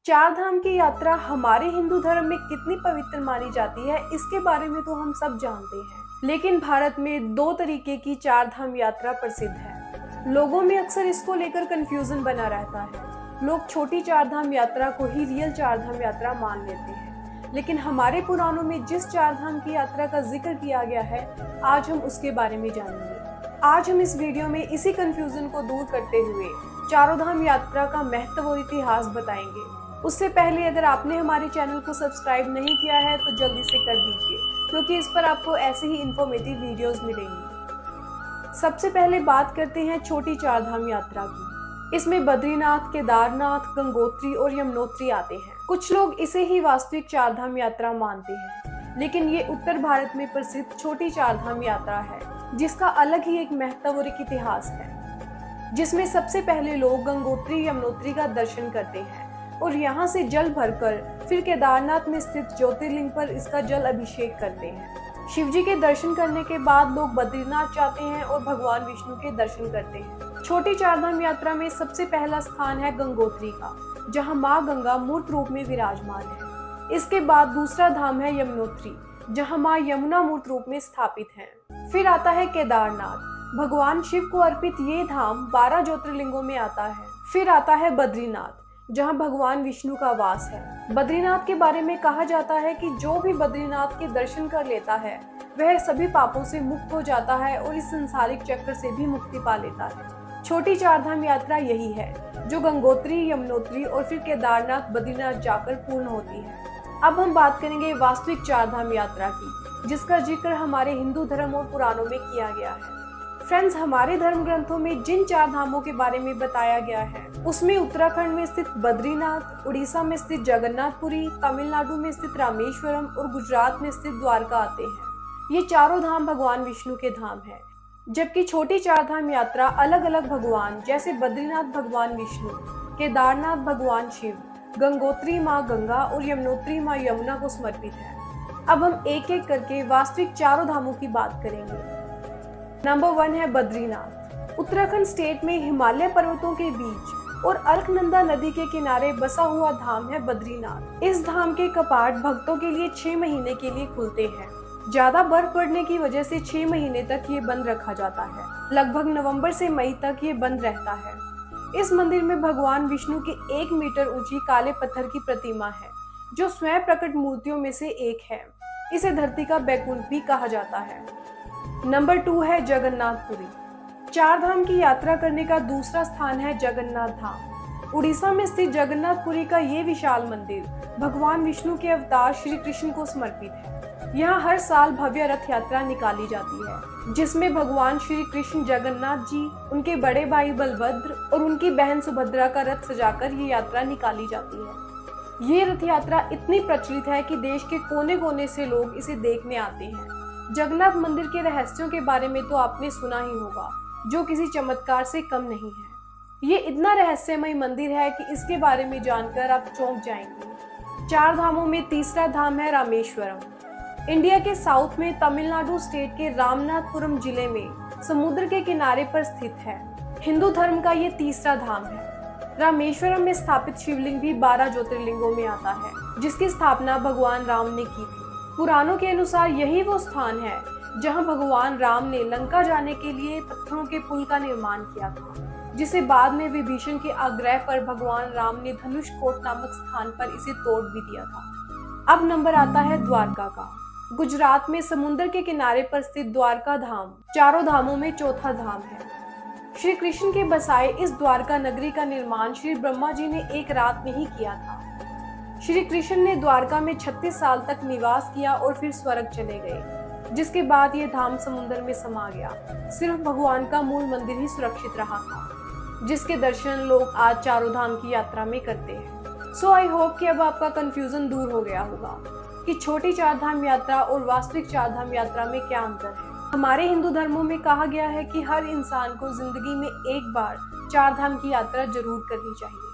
चार धाम की यात्रा हमारे हिंदू धर्म में कितनी पवित्र मानी जाती है, इसके बारे में तो हम सब जानते हैं। लेकिन भारत में दो तरीके की चार धाम यात्रा प्रसिद्ध है। लोगों में अक्सर इसको लेकर कंफ्यूजन बना रहता है। लोग छोटी चार धाम यात्रा को ही रियल चार धाम यात्रा मान लेते हैं। लेकिन हमारे पुराणों में जिस चार धाम की यात्रा का जिक्र किया गया है, आज हम उसके बारे में जानेंगे। आज हम इस वीडियो में इसी कंफ्यूजन को दूर करते हुए चारों धाम यात्रा का महत्व और इतिहास बताएंगे। उससे पहले अगर आपने हमारे चैनल को सब्सक्राइब नहीं किया है तो जल्दी से कर दीजिए, क्योंकि इस पर आपको ऐसे ही इंफॉर्मेटिव वीडियोस मिलेंगी। सबसे पहले बात करते हैं छोटी चार धाम यात्रा की। इसमें बद्रीनाथ, केदारनाथ, गंगोत्री और यमुनोत्री आते हैं। कुछ लोग इसे ही वास्तविक चार धाम यात्रा मानते हैं, लेकिन ये उत्तर भारत में प्रसिद्ध छोटी चार धाम यात्रा है, जिसका अलग ही एक महत्व और एक इतिहास है। जिसमें सबसे पहले लोग गंगोत्री यमुनोत्री का दर्शन करते हैं और यहाँ से जल भरकर फिर केदारनाथ में स्थित ज्योतिर्लिंग पर इसका जल अभिषेक करते हैं। शिवजी के दर्शन करने के बाद लोग बद्रीनाथ जाते हैं और भगवान विष्णु के दर्शन करते हैं। छोटी चार धाम यात्रा में सबसे पहला स्थान है गंगोत्री का, जहाँ माँ गंगा मूर्त रूप में विराजमान है। इसके बाद दूसरा धाम है यमुनोत्री, जहाँ माँ यमुना मूर्त रूप में स्थापित है। फिर आता है केदारनाथ, भगवान शिव को अर्पित ये धाम 12 ज्योतिर्लिंगों में आता है। फिर आता है बद्रीनाथ, जहां भगवान विष्णु का वास है। बद्रीनाथ के बारे में कहा जाता है कि जो भी बद्रीनाथ के दर्शन कर लेता है वह सभी पापों से मुक्त हो जाता है और इस संसारिक चक्र से भी मुक्ति पा लेता है। छोटी चार धाम यात्रा यही है जो गंगोत्री, यमुनोत्री और फिर केदारनाथ, बद्रीनाथ जाकर पूर्ण होती है। अब हम बात करेंगे वास्तविक चार धाम यात्रा की, जिसका जिक्र हमारे हिंदू धर्म और पुराणों में किया गया है। फ्रेंड्स, हमारे धर्म ग्रंथों में जिन चार धामों के बारे में बताया गया है, उसमें उत्तराखंड में स्थित बद्रीनाथ, उड़ीसा में स्थित जगन्नाथपुरी, तमिलनाडु में स्थित रामेश्वरम और गुजरात में स्थित द्वारका आते हैं। ये चारों धाम भगवान विष्णु के धाम हैं, जबकि छोटी चार धाम यात्रा अलग अलग भगवान जैसे बद्रीनाथ भगवान विष्णु, केदारनाथ भगवान शिव, गंगोत्री माँ गंगा और यमुनोत्री माँ यमुना को समर्पित है। अब हम एक एक करके वास्तविक चारों धामों की बात करेंगे। नंबर 1 है बद्रीनाथ। उत्तराखंड स्टेट में हिमालय पर्वतों के बीच और अलकनंदा नदी के किनारे बसा हुआ धाम है बद्रीनाथ। इस धाम के कपाट भक्तों के लिए 6 महीने के लिए खुलते हैं। ज्यादा बर्फ पड़ने की वजह से 6 महीने तक ये बंद रखा जाता है। लगभग नवंबर से मई तक ये बंद रहता है। इस मंदिर में भगवान विष्णु की 1 मीटर ऊंची काले पत्थर की प्रतिमा है, जो स्वयं प्रकट मूर्तियों में से एक है। इसे धरती का बैकुंठ भी कहा जाता है। नंबर 2 है जगन्नाथपुरी। चार धाम की यात्रा करने का दूसरा स्थान है जगन्नाथ धाम। उड़ीसा में स्थित जगन्नाथपुरी का ये विशाल मंदिर भगवान विष्णु के अवतार श्री कृष्ण को समर्पित है। यहाँ हर साल भव्य रथ यात्रा निकाली जाती है, जिसमें भगवान श्री कृष्ण, जगन्नाथ जी, उनके बड़े भाई बलभद्र और उनकी बहन सुभद्रा का रथ सजाकर ये यात्रा निकाली जाती है। ये रथ यात्रा इतनी प्रचलित है कि देश के कोने कोने से लोग इसे देखने आते हैं। जगन्नाथ मंदिर के रहस्यों के बारे में तो आपने सुना ही होगा, जो किसी चमत्कार से कम नहीं है। ये इतना रहस्यमय मंदिर है कि इसके बारे में जानकर आप चौंक जाएंगे। चार धामों में तीसरा धाम है रामेश्वरम। इंडिया के साउथ में तमिलनाडु स्टेट के रामनाथपुरम जिले में समुद्र के किनारे पर स्थित है। हिंदू धर्म का ये तीसरा धाम है। रामेश्वरम में स्थापित शिवलिंग भी 12 ज्योतिर्लिंगों में आता है, जिसकी स्थापना भगवान राम ने की थी। पुराणों के अनुसार यही वो स्थान है जहां भगवान राम ने लंका जाने के लिए पत्थरों के पुल का निर्माण किया था, जिसे बाद में विभीषण के आग्रह पर भगवान राम ने धनुषकोट नामक स्थान पर इसे तोड़ भी दिया था। अब नंबर आता है द्वारका का। गुजरात में समुद्र के किनारे पर स्थित द्वारका धाम चारों धामों में चौथा धाम है। श्री कृष्ण के बसाए इस द्वारका नगरी का निर्माण श्री ब्रह्मा जी ने एक रात में ही किया था। श्री कृष्ण ने द्वारका में 36 साल तक निवास किया और फिर स्वर्ग चले गए, जिसके बाद ये धाम समुद्र में समा गया। सिर्फ भगवान का मूल मंदिर ही सुरक्षित रहा था, जिसके दर्शन लोग आज चारों धाम की यात्रा में करते हैं। सो आई होप कि अब आपका कंफ्यूजन दूर हो गया होगा कि छोटी चार धाम यात्रा और वास्तविक चार धाम यात्रा में क्या अंतर है। हमारे हिंदू धर्मों में कहा गया है कि हर इंसान को जिंदगी में एक बार चार धाम की यात्रा जरूर करनी चाहिए।